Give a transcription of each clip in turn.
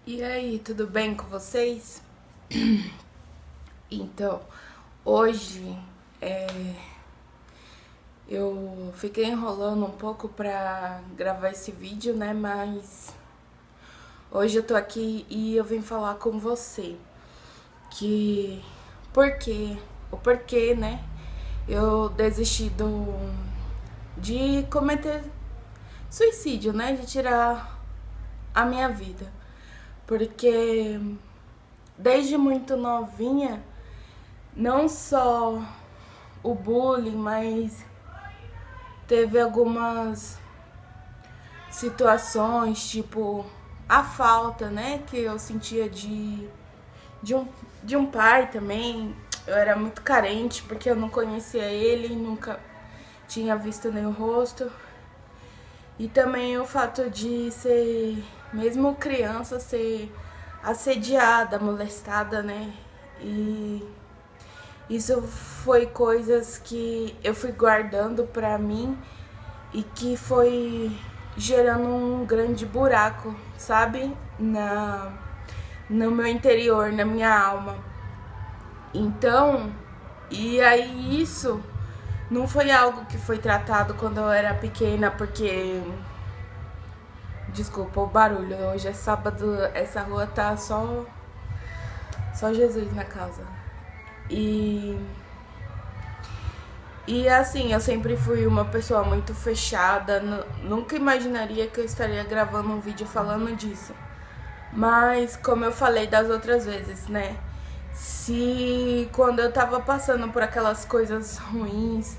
E aí, tudo bem com vocês? Então, hoje eu fiquei enrolando um pouco pra gravar esse vídeo, né? Mas hoje eu tô aqui e eu vim falar com você que o porquê, né? Eu desisti de cometer suicídio, né? De tirar a minha vida. Porque desde muito novinha, não só o bullying, mas teve algumas situações, tipo a falta, né, que eu sentia de, um, de um pai também. Eu era muito carente porque eu não conhecia ele, nunca tinha visto nem o rosto. E também o fato de ser, mesmo criança, ser assediada, molestada, né? E isso foi coisas que eu fui guardando pra mim e que foi gerando um grande buraco, sabe? No meu interior, na minha alma. Então, e aí isso não foi algo que foi tratado quando eu era pequena, porque desculpa o barulho, hoje é sábado, essa rua tá só Jesus na casa. E E assim, eu sempre fui uma pessoa muito fechada, nunca imaginaria que eu estaria gravando um vídeo falando disso. Mas, como eu falei das outras vezes, né? Se quando eu tava passando por aquelas coisas ruins,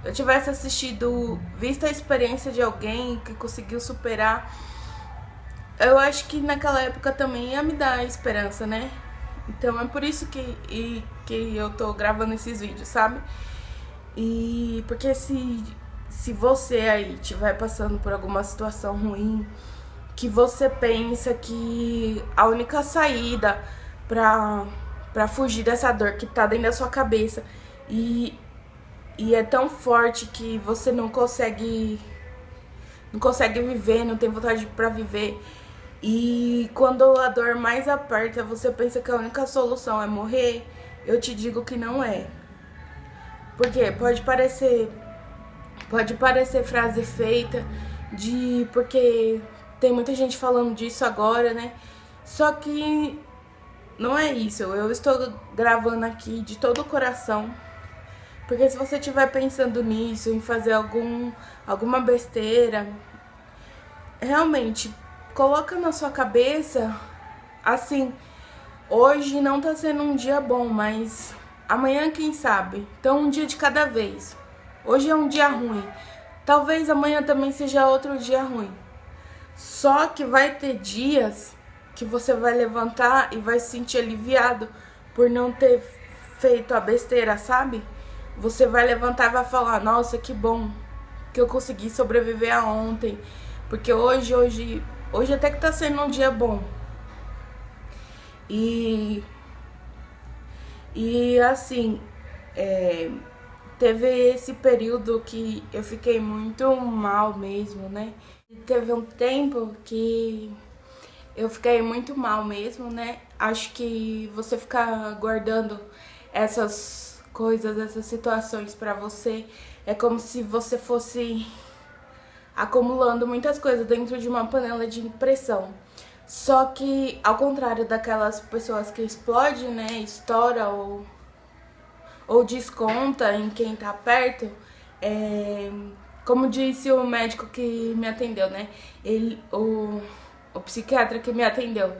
eu tivesse assistido, visto a experiência de alguém que conseguiu superar, eu acho que naquela época também ia me dar esperança, né? Então é por isso que eu tô gravando esses vídeos, sabe? E porque se você aí estiver passando por alguma situação ruim, que você pensa que a única saída pra fugir dessa dor que tá dentro da sua cabeça e, e é tão forte que você não consegue viver, não tem vontade pra viver. E quando a dor mais aperta, você pensa que a única solução é morrer, eu te digo que não é. Porque pode parecer frase feita de porque tem muita gente falando disso agora, né? Só que não é isso. Eu estou gravando aqui de todo o coração. Porque se você estiver pensando nisso, em fazer alguma besteira, realmente coloca na sua cabeça assim, hoje não tá sendo um dia bom, mas amanhã quem sabe? Então um dia de cada vez. Hoje é um dia ruim. Talvez amanhã também seja outro dia ruim. Só que vai ter dias que você vai levantar e vai se sentir aliviado por não ter feito a besteira, sabe? Você vai levantar e vai falar: nossa, que bom que eu consegui sobreviver a ontem. Porque hoje até que tá sendo um dia bom. E, e assim, teve esse período que eu fiquei muito mal mesmo, né? Teve um tempo que eu fiquei muito mal mesmo, né? Acho que você ficar guardando essas coisas, essas situações pra você, é como se você fosse acumulando muitas coisas dentro de uma panela de pressão. Só que, ao contrário daquelas pessoas que explodem, né, estoura ou desconta em quem tá perto, como disse o médico que me atendeu, né, o psiquiatra que me atendeu,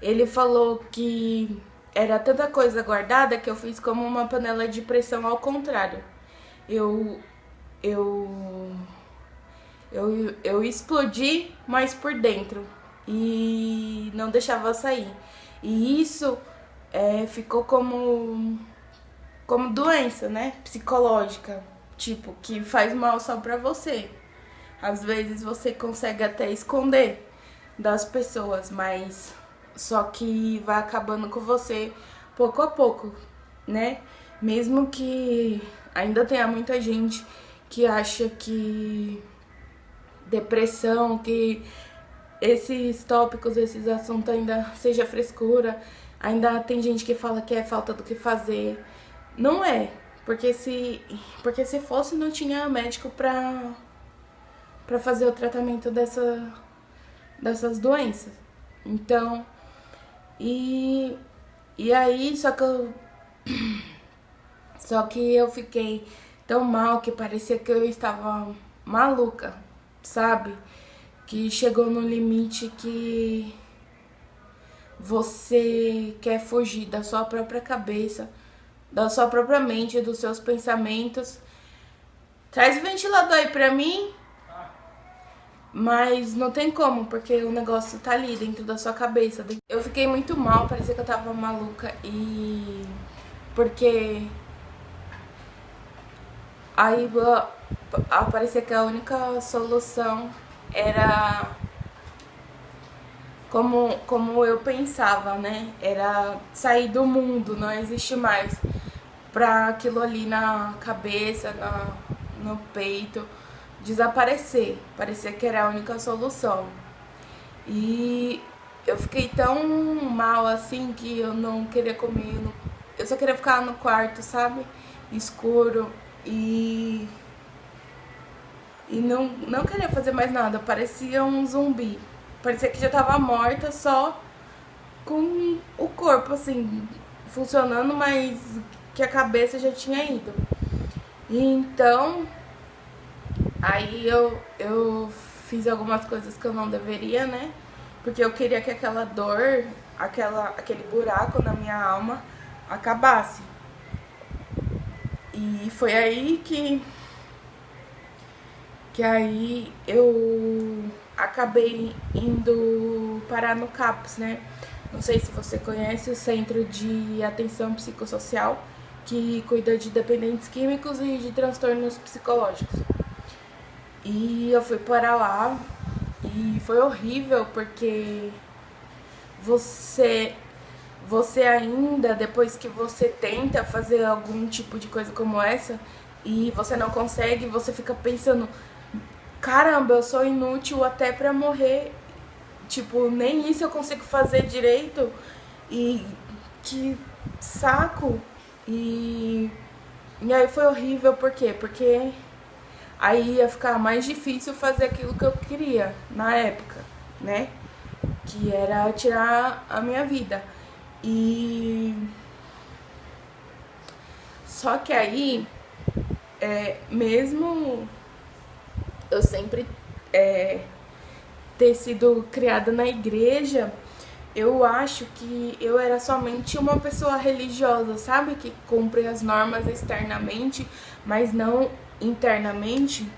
ele falou que era tanta coisa guardada que eu fiz como uma panela de pressão ao contrário. Eu, eu eu explodi, mas por dentro. E não deixava sair. E isso ficou como doença, né? Psicológica. Tipo, que faz mal só pra você. Às vezes você consegue até esconder das pessoas, mas só que vai acabando com você pouco a pouco, né? Mesmo que ainda tenha muita gente que acha que depressão, que esses tópicos, esses assuntos ainda seja frescura, ainda tem gente que fala que é falta do que fazer. Não é, porque se fosse não tinha médico pra fazer o tratamento dessas doenças. Então, e aí, só que eu fiquei tão mal que parecia que eu estava maluca, sabe? Que chegou no limite que você quer fugir da sua própria cabeça, da sua própria mente, dos seus pensamentos. Traz o ventilador aí pra mim. Mas não tem como, porque o negócio tá ali dentro da sua cabeça. Eu fiquei muito mal, parecia que eu tava maluca e... Porque aí parecia que a única solução era como eu pensava, né? Era sair do mundo, não existe mais. Pra aquilo ali na cabeça, no peito, desaparecer. Parecia que era a única solução. E eu fiquei tão mal assim que eu não queria comer. Eu só queria ficar no quarto, sabe? Escuro. E não queria fazer mais nada. Parecia um zumbi. Parecia que já tava morta, só com o corpo assim funcionando, mas que a cabeça já tinha ido. E então aí eu fiz algumas coisas que eu não deveria, né? Porque eu queria que aquela dor, aquele buraco na minha alma acabasse. E foi aí que aí eu acabei indo parar no CAPS, né? Não sei se você conhece o Centro de Atenção Psicossocial, que cuida de dependentes químicos e de transtornos psicológicos. E eu fui parar lá e foi horrível porque você ainda, depois que você tenta fazer algum tipo de coisa como essa e você não consegue, você fica pensando, caramba, eu sou inútil até pra morrer. Tipo, nem isso eu consigo fazer direito. E que saco. E aí foi horrível, por quê? Porque aí ia ficar mais difícil fazer aquilo que eu queria na época, né? Que era tirar a minha vida. E só que aí, mesmo eu sempre ter sido criada na igreja, eu acho que eu era somente uma pessoa religiosa, sabe? Que cumpre as normas externamente, mas não internamente.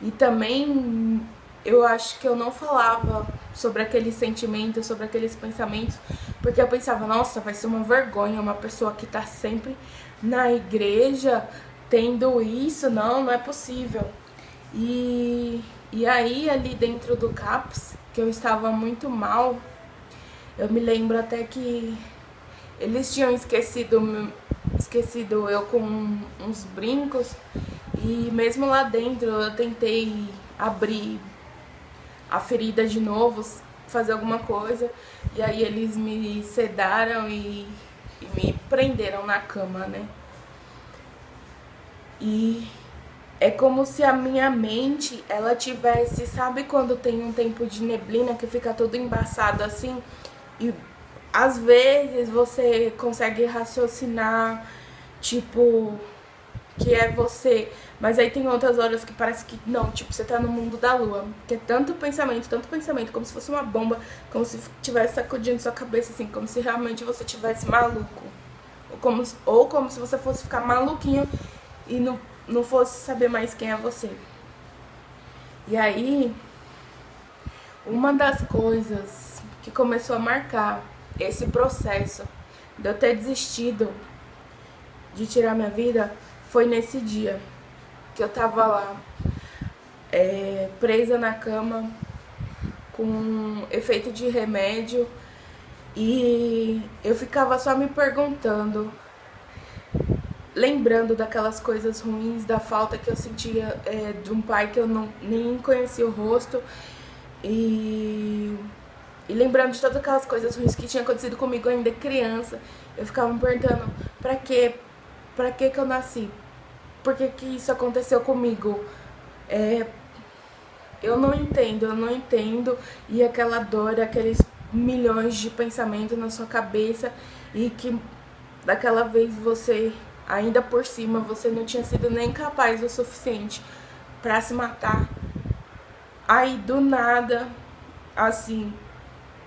E também eu acho que eu não falava sobre aqueles sentimentos, sobre aqueles pensamentos, porque eu pensava, nossa, vai ser uma vergonha uma pessoa que tá sempre na igreja tendo isso, não é possível. E aí ali dentro do CAPS, que eu estava muito mal, eu me lembro até que eles tinham esquecido eu com uns brincos, e mesmo lá dentro eu tentei abrir a ferida de novo, fazer alguma coisa, e aí eles me sedaram e me prenderam na cama, né? E é como se a minha mente, ela tivesse, sabe quando tem um tempo de neblina que fica todo embaçado assim? E às vezes você consegue raciocinar, tipo, que é você, mas aí tem outras horas que parece que não, tipo, você tá no mundo da lua, que é tanto pensamento, como se fosse uma bomba, como se estivesse sacudindo sua cabeça, assim, como se realmente você tivesse maluco, ou como se você fosse ficar maluquinho e não fosse saber mais quem é você. E aí, uma das coisas que começou a marcar esse processo de eu ter desistido de tirar minha vida foi nesse dia que eu tava lá, presa na cama, com efeito de remédio, e eu ficava só me perguntando, lembrando daquelas coisas ruins, da falta que eu sentia de um pai que eu nem conhecia o rosto, E lembrando de todas aquelas coisas ruins que tinha acontecido comigo ainda criança, eu ficava me perguntando, pra quê? Pra que eu nasci? Por que isso aconteceu comigo? Eu não entendo. E aquela dor, aqueles milhões de pensamentos na sua cabeça, e que daquela vez você, ainda por cima, você não tinha sido nem capaz o suficiente pra se matar. Aí do nada, assim,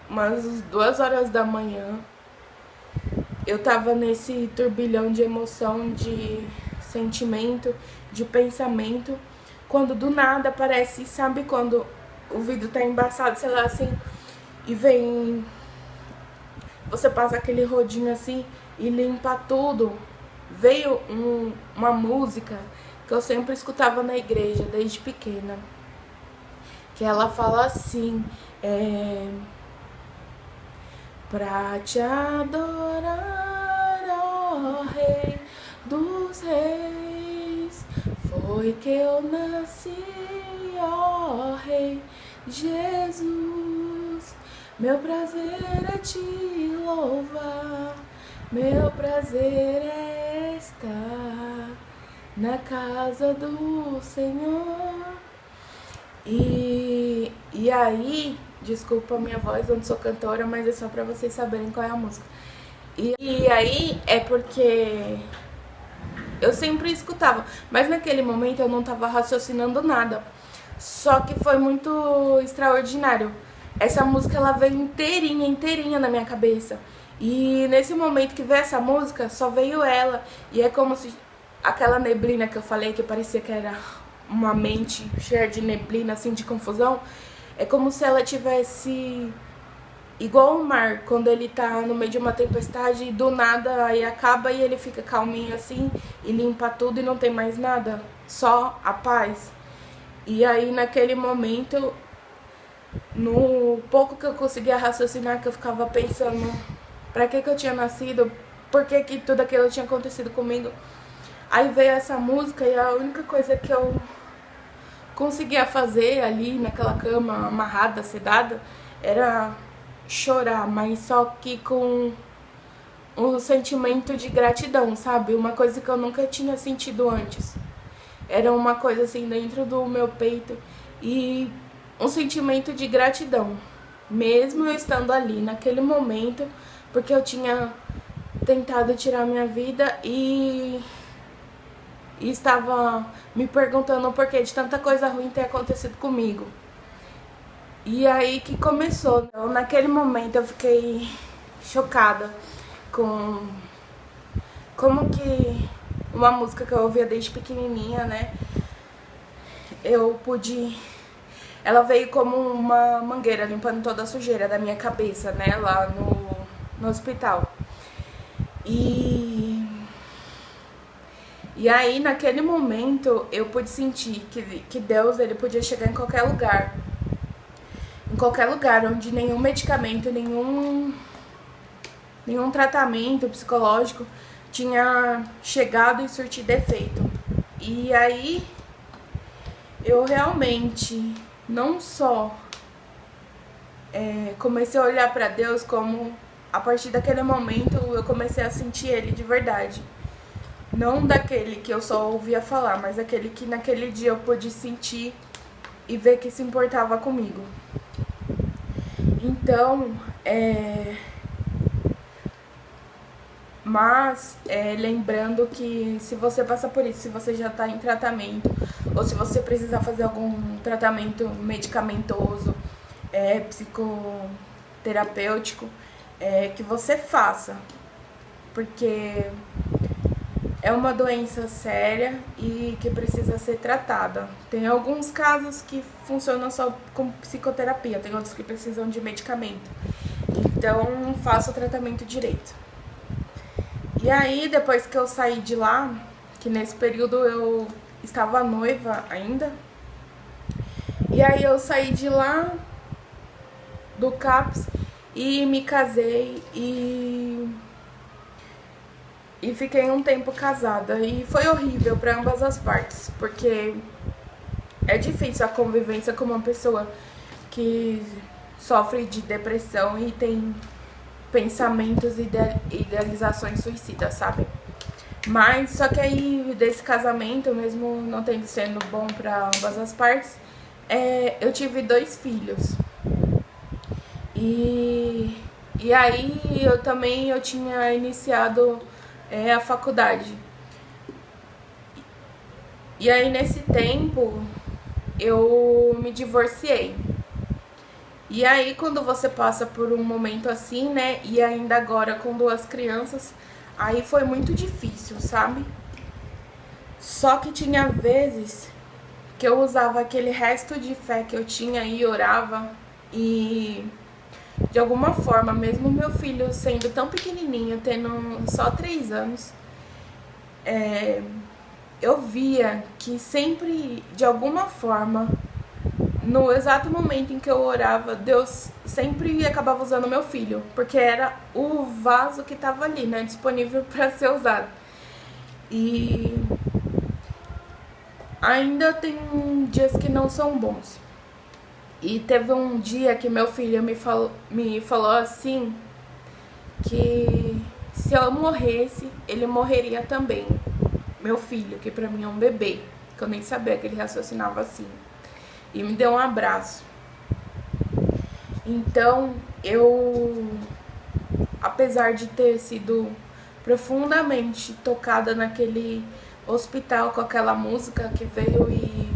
umas 2 horas da manhã, eu tava nesse turbilhão de emoção, de sentimento, de pensamento, quando do nada aparece, sabe quando o vidro tá embaçado, sei lá, assim, e vem, você passa aquele rodinho assim e limpa tudo. Veio uma música que eu sempre escutava na igreja desde pequena, que ela fala assim, pra te adorar, ó Rei dos Reis, foi que eu nasci, ó Rei Jesus. Meu prazer é te louvar, meu prazer é estar na casa do Senhor. E aí, desculpa a minha voz, eu não sou cantora, mas é só pra vocês saberem qual é a música. E aí é porque eu sempre escutava, mas naquele momento eu não tava raciocinando nada. Só que foi muito extraordinário. Essa música, ela veio inteirinha na minha cabeça. E nesse momento que veio essa música, só veio ela. E é como se aquela neblina que eu falei, que parecia que era uma mente cheia de neblina, assim, de confusão, é como se ela tivesse igual o mar, quando ele tá no meio de uma tempestade e do nada aí acaba e ele fica calminho assim e limpa tudo e não tem mais nada, só a paz. E aí naquele momento, no pouco que eu conseguia raciocinar, que eu ficava pensando pra que eu tinha nascido, por que tudo aquilo tinha acontecido comigo, aí veio essa música e a única coisa que eu conseguia fazer ali naquela cama amarrada, sedada, era chorar, mas só que com um sentimento de gratidão, sabe? Uma coisa que eu nunca tinha sentido antes. Era uma coisa assim dentro do meu peito e um sentimento de gratidão, mesmo eu estando ali naquele momento, porque eu tinha tentado tirar minha vida e estava me perguntando o porquê de tanta coisa ruim ter acontecido comigo. E aí que começou. Então, naquele momento eu fiquei chocada com como que uma música que eu ouvia desde pequenininha, né? Eu pude... Ela veio como uma mangueira limpando toda a sujeira da minha cabeça, né? Lá no hospital. E aí, naquele momento, eu pude sentir que Deus, ele podia chegar em qualquer lugar. Em qualquer lugar onde nenhum medicamento, nenhum tratamento psicológico tinha chegado e surtido efeito. E aí, eu realmente não só comecei a olhar para Deus, como a partir daquele momento eu comecei a sentir Ele de verdade. Não daquele que eu só ouvia falar, mas daquele que naquele dia eu pude sentir e ver que se importava comigo. Então, lembrando que se você passa por isso, se você já está em tratamento, ou se você precisar fazer algum tratamento medicamentoso, psicoterapêutico, que você faça, porque é uma doença séria e que precisa ser tratada. Tem alguns casos que funcionam só com psicoterapia, tem outros que precisam de medicamento. Então, faça o tratamento direito. E aí, depois que eu saí de lá, que nesse período eu estava noiva ainda, e aí eu saí de lá, do CAPS, e me casei e fiquei um tempo casada. E foi horrível para ambas as partes, porque é difícil a convivência com uma pessoa que sofre de depressão e tem pensamentos e idealizações suicidas, sabe? Mas só que aí desse casamento, mesmo não tendo sendo bom para ambas as partes, eu tive 2 filhos. E aí eu tinha iniciado a faculdade. E aí nesse tempo eu me divorciei. E aí quando você passa por um momento assim, né, e ainda agora com 2 crianças, aí foi muito difícil, sabe? Só que tinha vezes que eu usava aquele resto de fé que eu tinha e orava, e de alguma forma, mesmo meu filho sendo tão pequenininho, tendo só 3 anos, eu via que sempre, de alguma forma, no exato momento em que eu orava, Deus sempre acabava usando meu filho, porque era o vaso que estava ali, né, disponível para ser usado. E ainda tem dias que não são bons. E teve um dia que meu filho me falou assim, que se eu morresse, ele morreria também. Meu filho, que pra mim é um bebê, que eu nem sabia que ele raciocinava assim. E me deu um abraço. Então, apesar de ter sido profundamente tocada naquele hospital com aquela música que veio e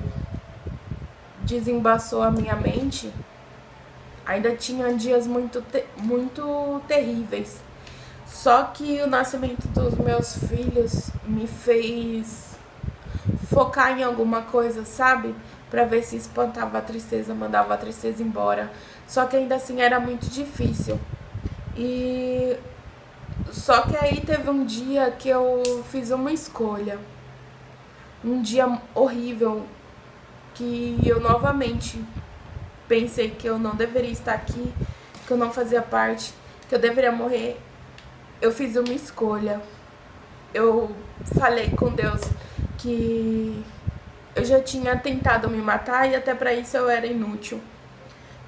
desembaçou a minha mente, ainda tinha dias muito terríveis. Só que o nascimento dos meus filhos me fez focar em alguma coisa, sabe? Pra ver se espantava a tristeza, mandava a tristeza embora. Só que ainda assim era muito difícil. E só que aí teve um dia que eu fiz uma escolha. Um dia horrível, que eu novamente pensei que eu não deveria estar aqui, que eu não fazia parte, que eu deveria morrer. Eu fiz uma escolha. Eu falei com Deus que eu já tinha tentado me matar e até pra isso eu era inútil.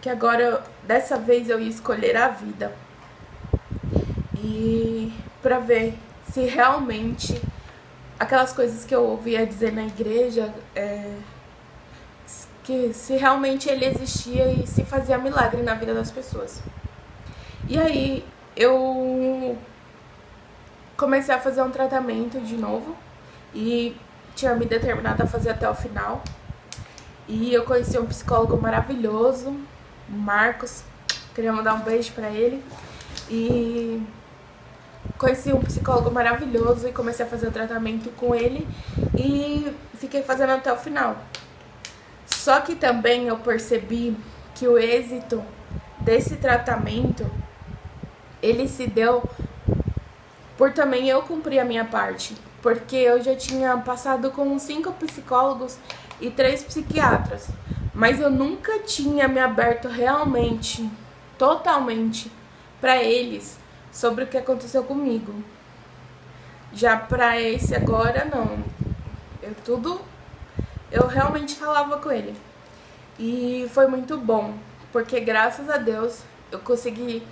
Que agora, dessa vez, eu ia escolher a vida. E pra ver se realmente aquelas coisas que eu ouvia dizer na igreja, que se realmente ele existia e se fazia milagre na vida das pessoas. E aí eu comecei a fazer um tratamento de novo e tinha me determinado a fazer até o final. E eu conheci um psicólogo maravilhoso, o Marcos, queria mandar um beijo pra ele. E conheci um psicólogo maravilhoso e comecei a fazer o tratamento com ele e fiquei fazendo até o final. Só que também eu percebi que o êxito desse tratamento, ele se deu por também eu cumprir a minha parte. Porque eu já tinha passado com 5 psicólogos e 3 psiquiatras. Mas eu nunca tinha me aberto realmente, totalmente, para eles sobre o que aconteceu comigo. Já pra esse agora, não. Eu realmente falava com ele. E foi muito bom, porque graças a Deus eu consegui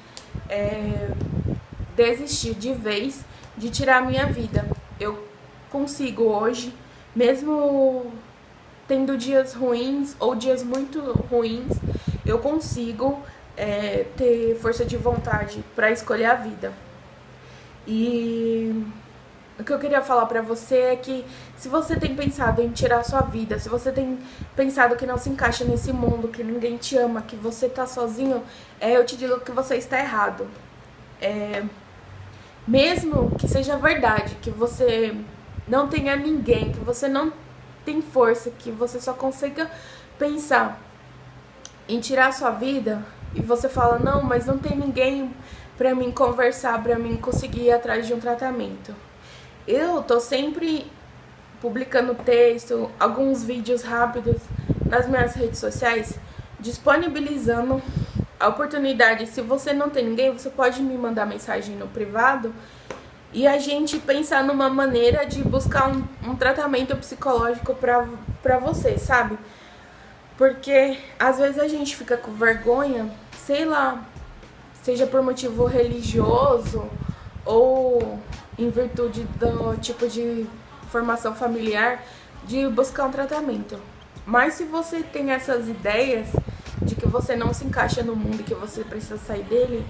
desistir de vez de tirar a minha vida. Eu consigo hoje, mesmo tendo dias ruins ou dias muito ruins, eu consigo ter força de vontade para escolher a vida. E o que eu queria falar pra você é que se você tem pensado em tirar a sua vida, se você tem pensado que não se encaixa nesse mundo, que ninguém te ama, que você tá sozinho, eu te digo que você está errado. Mesmo que seja verdade, que você não tenha ninguém, que você não tem força, que você só consiga pensar em tirar a sua vida e você fala, não, mas não tem ninguém pra mim conversar, pra mim conseguir ir atrás de um tratamento. Eu tô sempre publicando texto, alguns vídeos rápidos nas minhas redes sociais, disponibilizando a oportunidade. Se você não tem ninguém, você pode me mandar mensagem no privado e a gente pensar numa maneira de buscar um tratamento psicológico pra você, sabe? Porque às vezes a gente fica com vergonha, sei lá, seja por motivo religioso ou em virtude do tipo de formação familiar, de buscar um tratamento. Mas se você tem essas ideias de que você não se encaixa no mundo e que você precisa sair dele,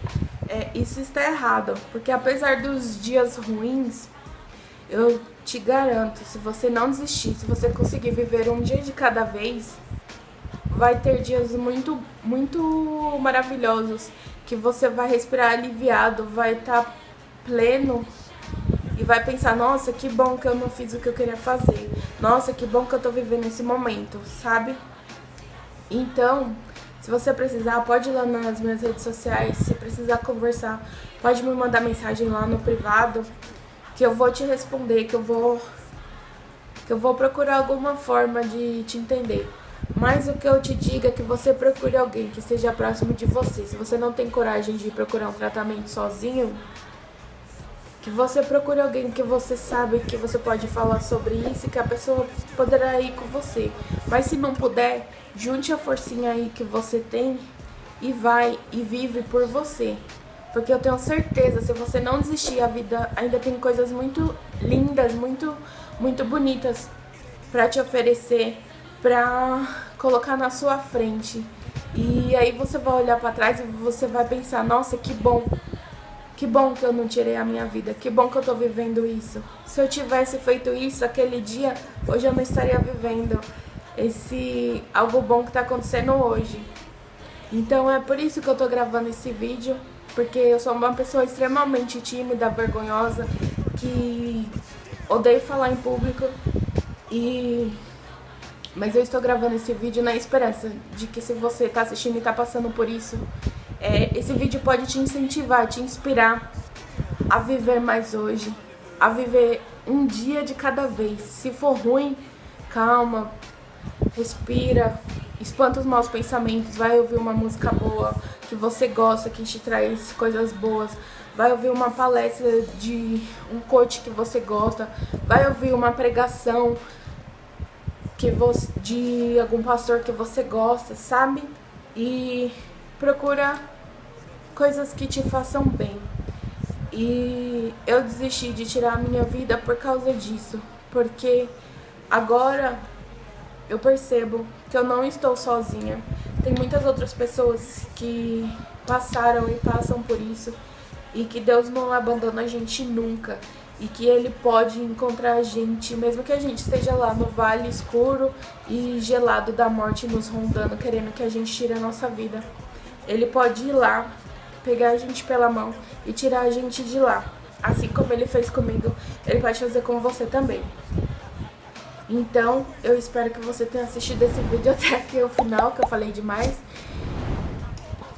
isso está errado. Porque apesar dos dias ruins, eu te garanto, se você não desistir, se você conseguir viver um dia de cada vez, vai ter dias muito, muito maravilhosos, que você vai respirar aliviado, vai estar pleno e vai pensar, nossa, que bom que eu não fiz o que eu queria fazer. Nossa, que bom que eu tô vivendo esse momento, sabe? Então, se você precisar, pode ir lá nas minhas redes sociais. Se precisar conversar, pode me mandar mensagem lá no privado, que eu vou te responder, que eu vou procurar alguma forma de te entender. Mas o que eu te digo é que você procure alguém que esteja próximo de você. Se você não tem coragem de procurar um tratamento sozinho, que você procure alguém que você sabe que você pode falar sobre isso e que a pessoa poderá ir com você. Mas se não puder, junte a forcinha aí que você tem e vai e vive por você. Porque eu tenho certeza, se você não desistir, a vida ainda tem coisas muito lindas, muito, muito bonitas para te oferecer, para colocar na sua frente. E aí você vai olhar para trás e você vai pensar, nossa, que bom que eu não tirei a minha vida, que bom que eu tô vivendo isso. Se eu tivesse feito isso aquele dia, hoje eu não estaria vivendo esse algo bom que tá acontecendo hoje. Então é por isso que eu tô gravando esse vídeo, porque eu sou uma pessoa extremamente tímida, vergonhosa, que odeio falar em público, mas eu estou gravando esse vídeo na esperança de que, se você tá assistindo e tá passando por isso, esse vídeo pode te incentivar, te inspirar a viver mais hoje, a viver um dia de cada vez. Se for ruim, calma, respira, espanta os maus pensamentos, vai ouvir uma música boa, que você gosta, que te traz coisas boas, vai ouvir uma palestra de um coach que você gosta, vai ouvir uma pregação de algum pastor que você gosta, sabe? E procura coisas que te façam bem. E eu desisti de tirar a minha vida por causa disso, porque agora eu percebo que eu não estou sozinha. Tem muitas outras pessoas que passaram e passam por isso, e que Deus não abandona a gente nunca, e que Ele pode encontrar a gente, mesmo que a gente esteja lá no vale escuro e gelado da morte nos rondando, querendo que a gente tire a nossa vida. Ele pode ir lá, pegar a gente pela mão e tirar a gente de lá. Assim como Ele fez comigo, Ele pode fazer com você também. Então, eu espero que você tenha assistido esse vídeo até aqui o final, que eu falei demais.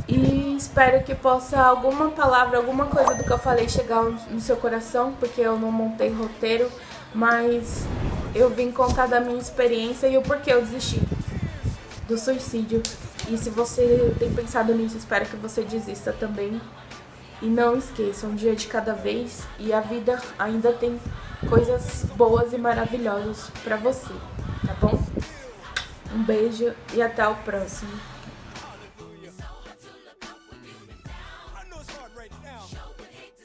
E espero que possa alguma palavra, alguma coisa do que eu falei chegar no seu coração, porque eu não montei roteiro, mas eu vim contar da minha experiência e o porquê eu desisti do suicídio. E se você tem pensado nisso, espero que você desista também. E não esqueça, um dia de cada vez, e a vida ainda tem coisas boas e maravilhosas pra você, tá bom? Um beijo e até o próximo.